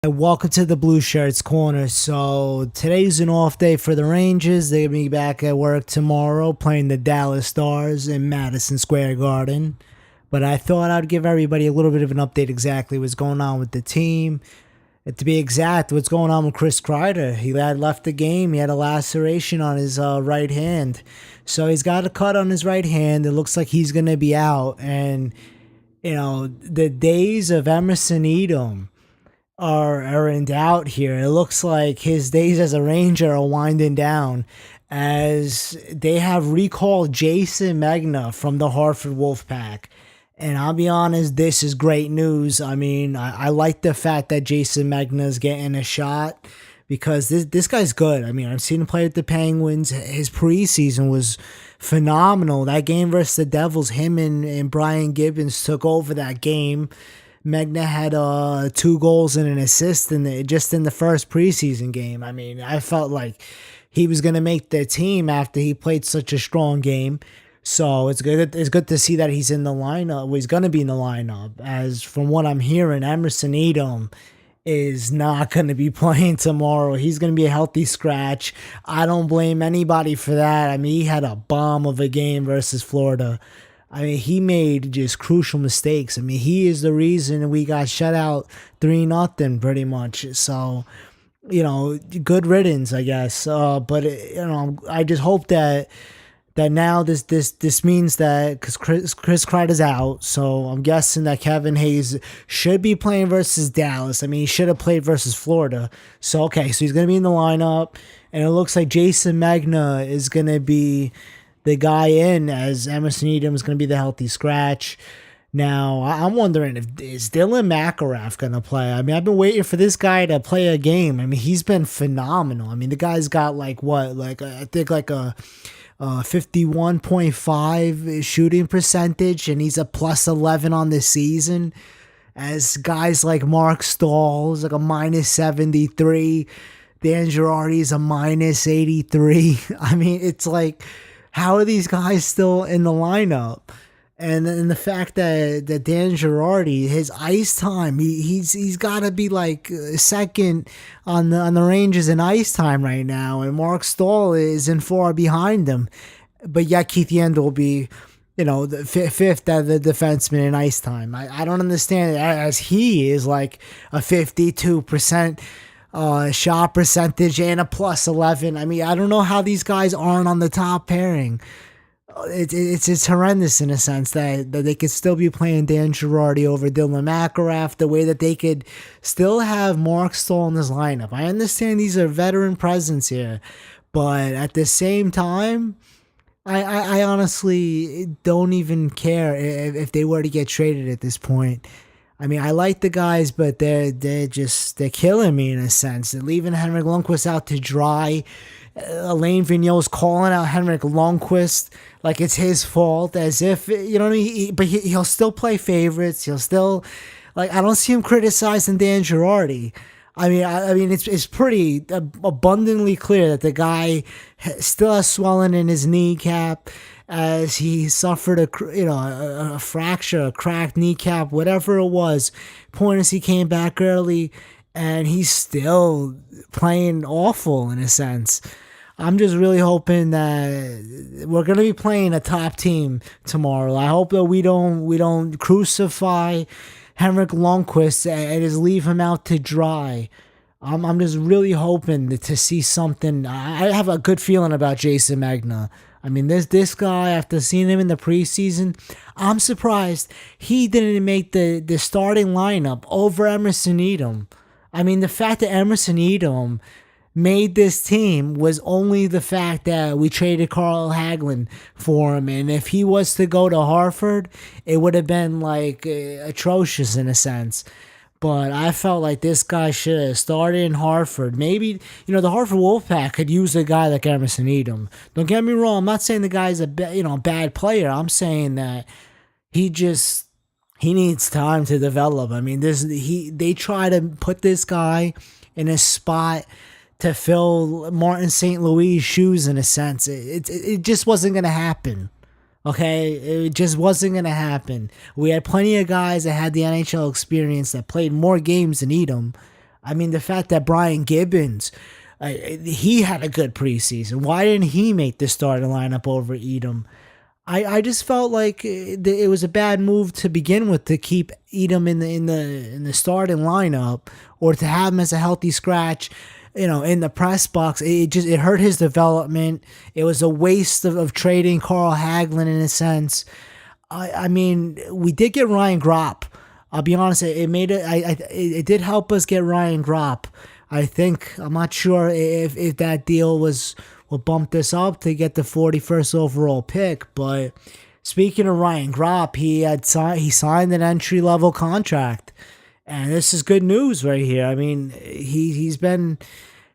Welcome to the Blueshirts corner. So today's an off day for the Rangers. They'll be back at work tomorrow playing the Dallas Stars in Madison Square Garden. But I thought I'd give everybody a little bit of an update exactly what's going on with the team. And to be exact, what's going on with Chris Kreider. He had left the game. He had a laceration on his right hand. So he's got a cut on his right hand. It looks like he's going to be out. And, the days of Emerson Edom are in doubt here. It looks like his days as a Ranger are winding down as they have recalled Jason Megna from the Hartford Wolfpack. And I'll be honest, this is great news. I mean, I like the fact that Jason Megna is getting a shot because this guy's good. I mean, I've seen him play with the Penguins. His preseason was phenomenal. That game versus the Devils, him and Brian Gibbons took over that game. Megna had 2 goals and an assist just in the first preseason game. I mean, I felt like he was going to make the team after he played such a strong game. So it's good. It's good to see that he's in the lineup. Well, he's going to be in the lineup. As from what I'm hearing, Emerson Edom is not going to be playing tomorrow. He's going to be a healthy scratch. I don't blame anybody for that. I mean, he had a bomb of a game versus Florida. I mean, he made just crucial mistakes. I mean, he is the reason we got shut out 3-0 pretty much. So, good riddance, I guess. But I just hope that now this means that because Chris Kreider's out, so I'm guessing that Kevin Hayes should be playing versus Dallas. I mean, he should have played versus Florida. So okay, so he's gonna be in the lineup, and it looks like Jason Megna is gonna be the guy in as Emerson Edom is going to be the healthy scratch. Now, I'm wondering is Dylan McIlrath going to play? I mean, I've been waiting for this guy to play a game. I mean, he's been phenomenal. I mean, the guy's got I think a 51.5 shooting percentage, and he's a plus 11 on the season. As guys like Mark Stahl is like a minus 73. Dan Girardi's a minus 83. I mean, it's like, how are these guys still in the lineup? And then the fact that Dan Girardi, his ice time, he's got to be like second on the Rangers in ice time right now, and Mark Stahl isn't far behind him. But yet Keith Yandel will be, the fifth of the defenseman in ice time. I don't understand it, as he is like a 52% shot percentage and a plus 11. I mean, I don't know how these guys aren't on the top pairing. It's horrendous in a sense that they could still be playing Dan Girardi over Dylan McIlrath, the way that they could still have Mark Stahl in this lineup. I understand these are veteran presence here, but at the same time, I honestly don't even care if they were to get traded at this point. I mean, I like the guys, but they're killing me in a sense. They're leaving Henrik Lundqvist out to dry. Alain Vigneault's calling out Henrik Lundqvist like it's his fault, as if, you know what I mean? But he'll still play favorites. He'll still, I don't see him criticizing Dan Girardi. I mean, it's pretty abundantly clear that the guy still has swelling in his kneecap, as he suffered a fracture, a cracked kneecap, whatever it was. Point is, he came back early, and he's still playing awful in a sense. I'm just really hoping that we're gonna be playing a top team tomorrow. I hope that we don't crucify Henrik Lundqvist and just leave him out to dry. I'm just really hoping to see something. I have a good feeling about Jason Megna. I mean, this guy, after seeing him in the preseason, I'm surprised he didn't make the starting lineup over Emerson Edom. I mean, the fact that Emerson Edom made this team was only the fact that we traded Carl Hagelin for him. And if he was to go to Hartford, it would have been atrocious in a sense. But I felt like this guy should have started in Hartford. Maybe, the Hartford Wolfpack could use a guy like Emerson Edom. Don't get me wrong. I'm not saying the guy's a bad player. I'm saying that he needs time to develop. I mean, they try to put this guy in a spot to fill Martin St. Louis' shoes in a sense. It just wasn't going to happen. Okay, it just wasn't going to happen. We had plenty of guys that had the NHL experience that played more games than Edom. I mean, the fact that Brian Gibbons, he had a good preseason. Why didn't he make the starting lineup over Edom? I just felt like it was a bad move to begin with to keep Edom in the starting lineup, or to have him as a healthy scratch, in the press box. It hurt his development. It was a waste of trading Carl Hagelin in a sense. I mean, we did get Ryan Gropp. I'll be honest, it did help us get Ryan Gropp. I think, I'm not sure if that deal will bump this up to get the 41st overall pick. But speaking of Ryan Gropp, he signed an entry level contract, and this is good news right here. I mean,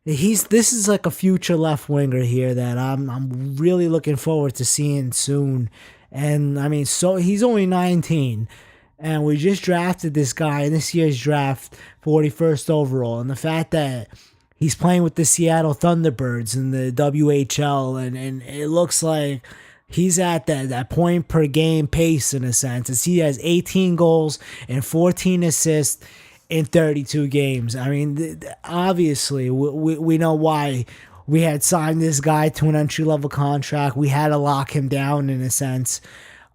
this is like a future left winger here that I'm really looking forward to seeing soon. And I mean, so he's only 19. And we just drafted this guy in this year's draft, 41st overall. And the fact that he's playing with the Seattle Thunderbirds in the WHL, and it looks like he's at that point per game pace in a sense. As he has 18 goals and 14 assists in 32 games. I mean, obviously, we know why we had signed this guy to an entry-level contract. We had to lock him down in a sense.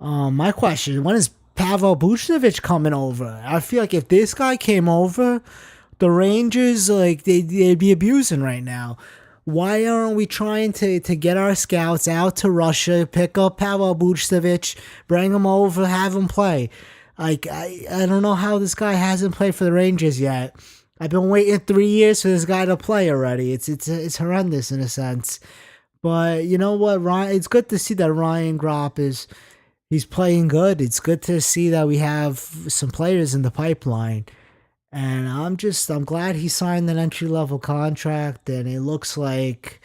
My question, when is Pavel Buchnevich coming over? I feel like if this guy came over, the Rangers, like, they'd be abusing right now. Why aren't we trying to get our scouts out to Russia, pick up Pavel Buchnevich, bring him over, have him play? Like, I don't know how this guy hasn't played for the Rangers yet. I've been waiting 3 years for this guy to play already. It's horrendous in a sense. But you know what, Ryan? It's good to see that Ryan Gropp he's playing good. It's good to see that we have some players in the pipeline. And I'm glad he signed an entry-level contract, and it looks like,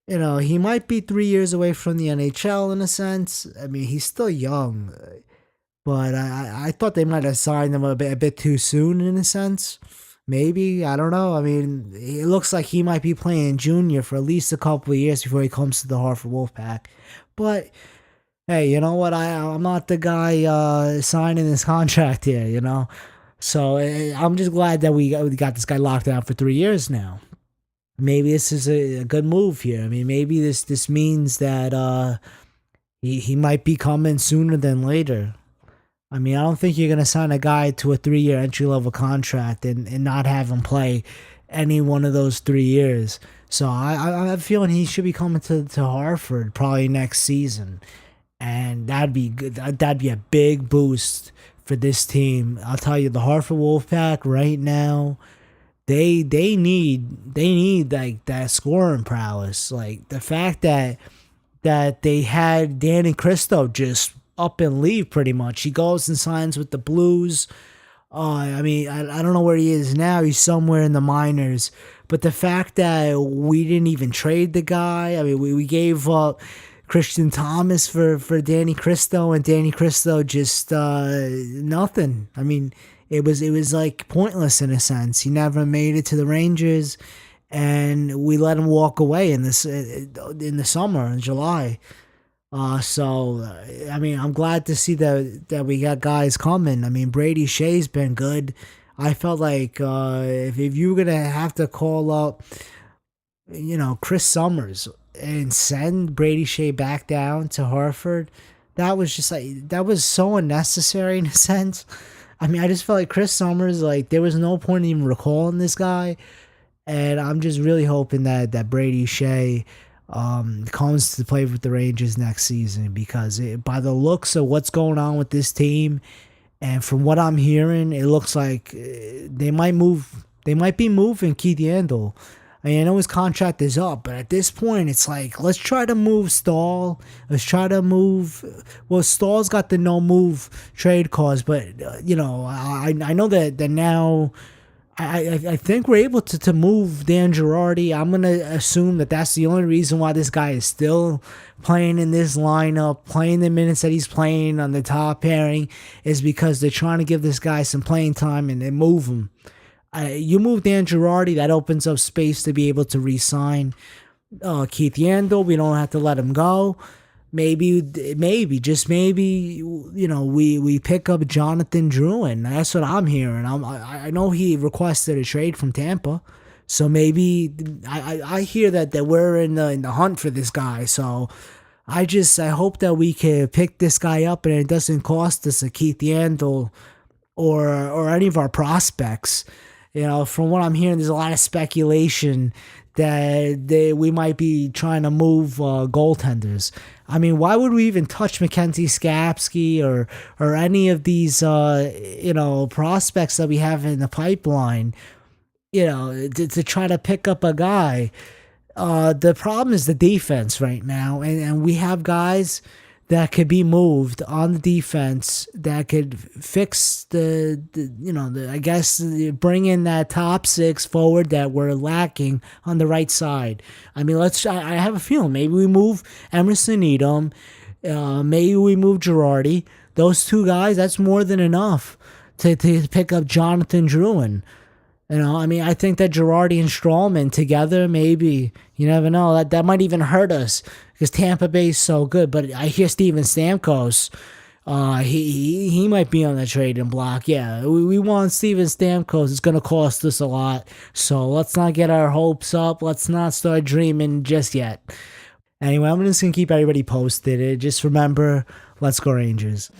he might be 3 years away from the NHL in a sense. I mean, he's still young, but I thought they might have signed him a bit too soon in a sense. Maybe, I don't know. I mean, it looks like he might be playing junior for at least a couple of years before he comes to the Hartford Wolfpack. But hey, you know what? I'm not the guy signing this contract here, So I'm just glad that we got this guy locked down for 3 years now. Maybe this is a good move here. I mean, maybe this means that he might be coming sooner than later. I mean, I don't think you're going to sign a guy to a 3-year entry-level contract and not have him play any one of those 3 years. So I have a feeling he should be coming to Hartford probably next season. And that'd be good. That'd be a big boost for this team. I'll tell you, the Hartford Wolfpack right now, they need like that scoring prowess. Like the fact that they had Danny Cristo just up and leave pretty much. He goes and signs with the Blues. I mean, I don't know where he is now. He's somewhere in the minors. But the fact that we didn't even trade the guy, I mean, we gave up Christian Thomas for Danny Cristo, and Danny Cristo just nothing. I mean, it was like pointless in a sense. He never made it to the Rangers, and we let him walk away in the summer in July. So I mean, I'm glad to see that we got guys coming. I mean, Brady Shea's been good. I felt like if you were gonna have to call up, Chris Summers and send Brady Shea back down to Hartford, that was so unnecessary in a sense. I mean, I just felt like Chris Summers, like, there was no point in even recalling this guy. And I'm just really hoping that Brady Shea comes to play with the Rangers next season, because by the looks of what's going on with this team, and from what I'm hearing, it looks like they might be moving Keith Yandel. I mean, I know his contract is up, but at this point, it's like, let's try to move Stahl. Let's try to move. Well, Stahl's got the no move trade clause, but I know that now. I think we're able to move Dan Girardi. I'm going to assume that that's the only reason why this guy is still playing in this lineup, playing the minutes that he's playing on the top pairing, is because they're trying to give this guy some playing time and move him. You move Dan Girardi, that opens up space to be able to re-sign Keith Yandel. We don't have to let him go. just maybe, we pick up Jonathan Druin. That's what I'm hearing. I know he requested a trade from Tampa, so maybe I hear that we're in the hunt for this guy. So I hope that we can pick this guy up and it doesn't cost us a Keith Yandel or any of our prospects. From what I'm hearing, there's a lot of speculation that we might be trying to move goaltenders. I mean, why would we even touch Mackenzie Skapsky or any of these prospects that we have in the pipeline? To try to pick up a guy. The problem is the defense right now, and we have guys that could be moved on the defense that could fix bring in that top six forward that we're lacking on the right side. I mean, I have a feeling maybe we move Emerson Edom, maybe we move Girardi. Those two guys, that's more than enough to pick up Jonathan Druin. I mean, I think that Girardi and Strawman together, maybe, you never know, that might even hurt us because Tampa Bay is so good. But I hear Steven Stamkos, he might be on the trading block. Yeah, we want Steven Stamkos. It's going to cost us a lot. So let's not get our hopes up. Let's not start dreaming just yet. Anyway, I'm just going to keep everybody posted. Just remember, let's go Rangers.